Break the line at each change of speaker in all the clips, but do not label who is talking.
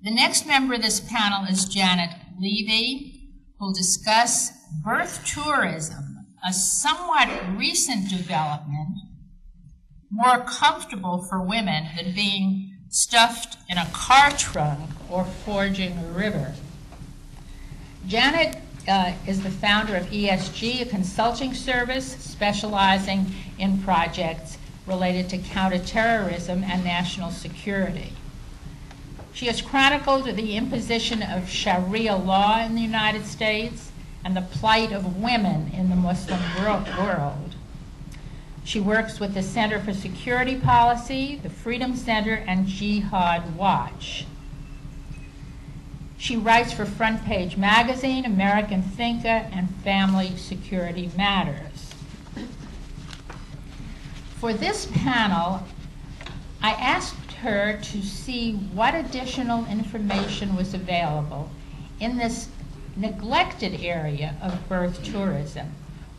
The next member of this panel is Janet Levy, who will discuss birth tourism, a somewhat recent development, more comfortable for women than being stuffed in a car trunk or forging a river. Janet is the founder of ESG, a consulting service specializing in projects related to counterterrorism and national security. She has chronicled the imposition of Sharia law in the United States and the plight of women in the Muslim world. She works with the Center for Security Policy, the Freedom Center, and Jihad Watch. She writes for Front Page Magazine, American Thinker, and Family Security Matters. For this panel, I asked her to see what additional information was available in this neglected area of birth tourism,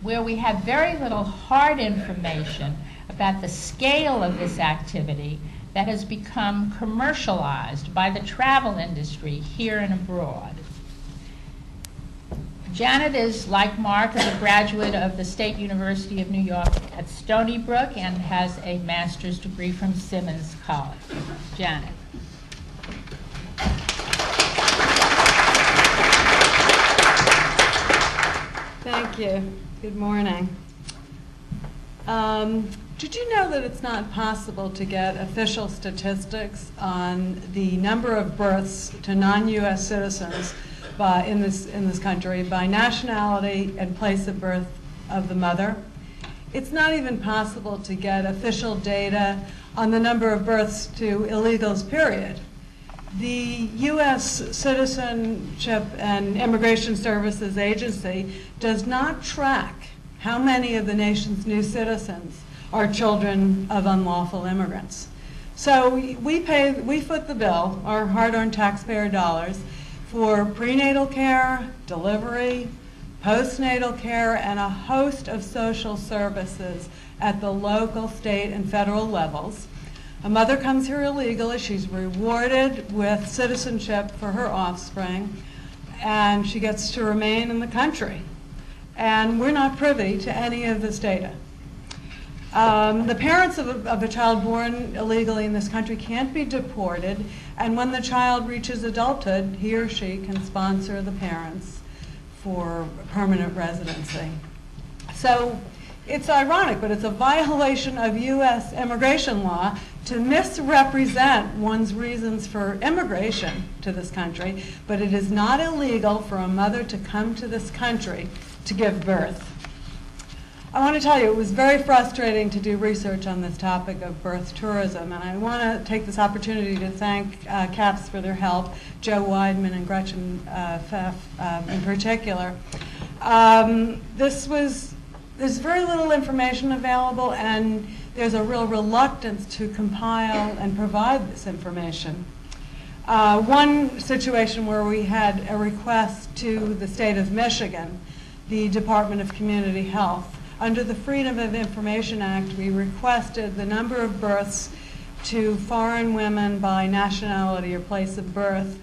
where we have very little hard information about the scale of this activity that has become commercialized by the travel industry here and abroad. Janet is, like Mark, is a graduate of the State University of New York at Stony Brook and has a master's degree from Simmons College. Janet.
Thank you. Good morning. Did you know that it's not possible to get official statistics on the number of births to non-U.S. citizens in this country by nationality and place of birth of the mother? It's not even possible to get official data on the number of births to illegals, period. The U.S. Citizenship and Immigration Services Agency does not track how many of the nation's new citizens are children of unlawful immigrants. So we foot the bill, our hard-earned taxpayer dollars, for prenatal care, delivery, postnatal care, and a host of social services at the local, state, and federal levels. A mother comes here illegally, she's rewarded with citizenship for her offspring, and she gets to remain in the country. And we're not privy to any of this data. The parents of a child born illegally in this country can't be deported, and when the child reaches adulthood, he or she can sponsor the parents for permanent residency. So it's ironic, but it's a violation of U.S. immigration law to misrepresent one's reasons for immigration to this country, but it is not illegal for a mother to come to this country to give birth. I want to tell you, it was very frustrating to do research on this topic of birth tourism, and I want to take this opportunity to thank CAPS for their help, Joe Weidman and Gretchen Pfaff in particular. There's very little information available, and there's a real reluctance to compile and provide this information. One situation where we had a request to the state of Michigan, the Department of Community Health. Under the Freedom of Information Act, we requested the number of births to foreign women by nationality or place of birth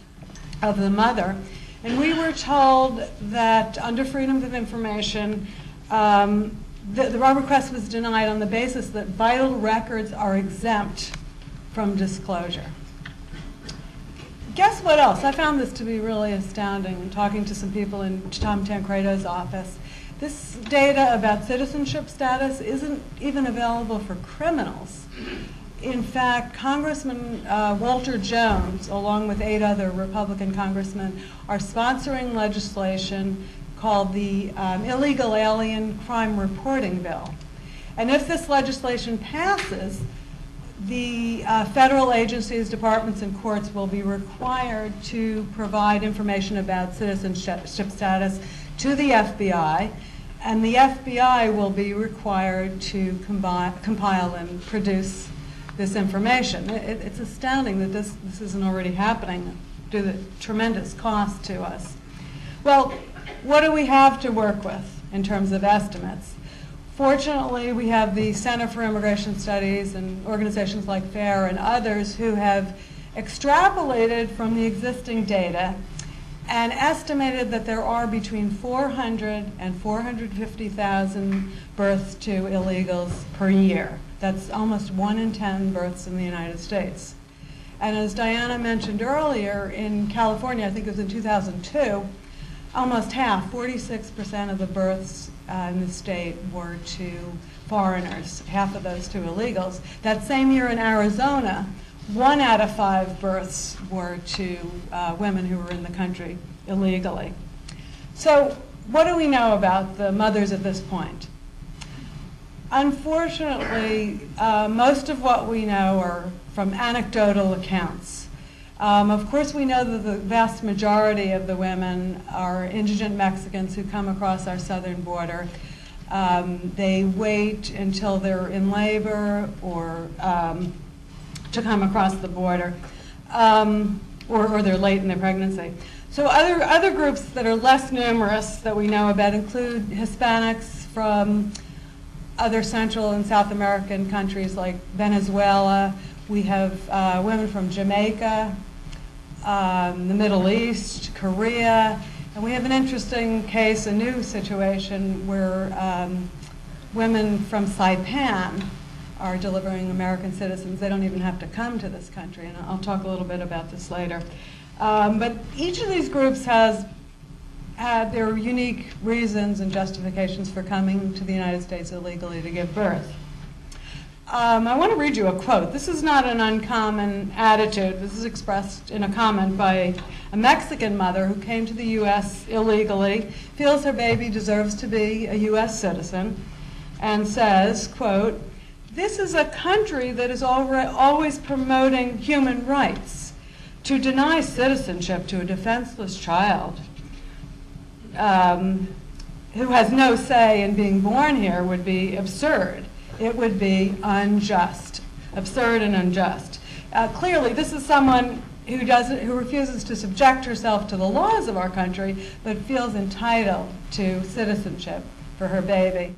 of the mother. And we were told that under Freedom of Information, our request was denied on the basis that vital records are exempt from disclosure. Guess what else? I found this to be really astounding, talking to some people in Tom Tancredo's office. This data about citizenship status isn't even available for criminals. In fact, Congressman Walter Jones, along with 8 other Republican congressmen, are sponsoring legislation called the Illegal Alien Crime Reporting Bill. And if this legislation passes, the federal agencies, departments, and courts will be required to provide information about citizenship status to the FBI, and the FBI will be required to compile and produce this information. It's astounding that this isn't already happening. due to the tremendous cost to us. Well, what do we have to work with in terms of estimates? Fortunately, we have the Center for Immigration Studies and organizations like FAIR and others who have extrapolated from the existing data and estimated that there are between 400 and 450,000 births to illegals per year. That's almost 1 in 10 births in the United States. And as Diana mentioned earlier, in California, I think it was in 2002, almost half, 46% of the births in the state were to foreigners, half of those to illegals. That same year in Arizona, 1 out of 5 births were to women who were in the country illegally. So what do we know about the mothers at this point? Unfortunately, most of what we know are from anecdotal accounts. Of course, we know that the vast majority of the women are indigent Mexicans who come across our southern border. They wait until they're in labor or to come across the border, or they're late in their pregnancy. So other groups that are less numerous that we know about include Hispanics from other Central and South American countries like Venezuela. We have women from Jamaica, the Middle East, Korea, and we have an interesting case, a new situation, where women from Saipan are delivering American citizens. They don't even have to come to this country, and I'll talk a little bit about this later. But each of these groups has had their unique reasons and justifications for coming to the United States illegally to give birth. I want to read you a quote. This is not an uncommon attitude. This is expressed in a comment by a Mexican mother who came to the U.S. illegally, feels her baby deserves to be a U.S. citizen, and says, quote, "This is a country that is always promoting human rights. To deny citizenship to a defenseless child who has no say in being born here would be absurd. It would be unjust, absurd and unjust." Clearly, this is someone who refuses to subject herself to the laws of our country, but feels entitled to citizenship for her baby.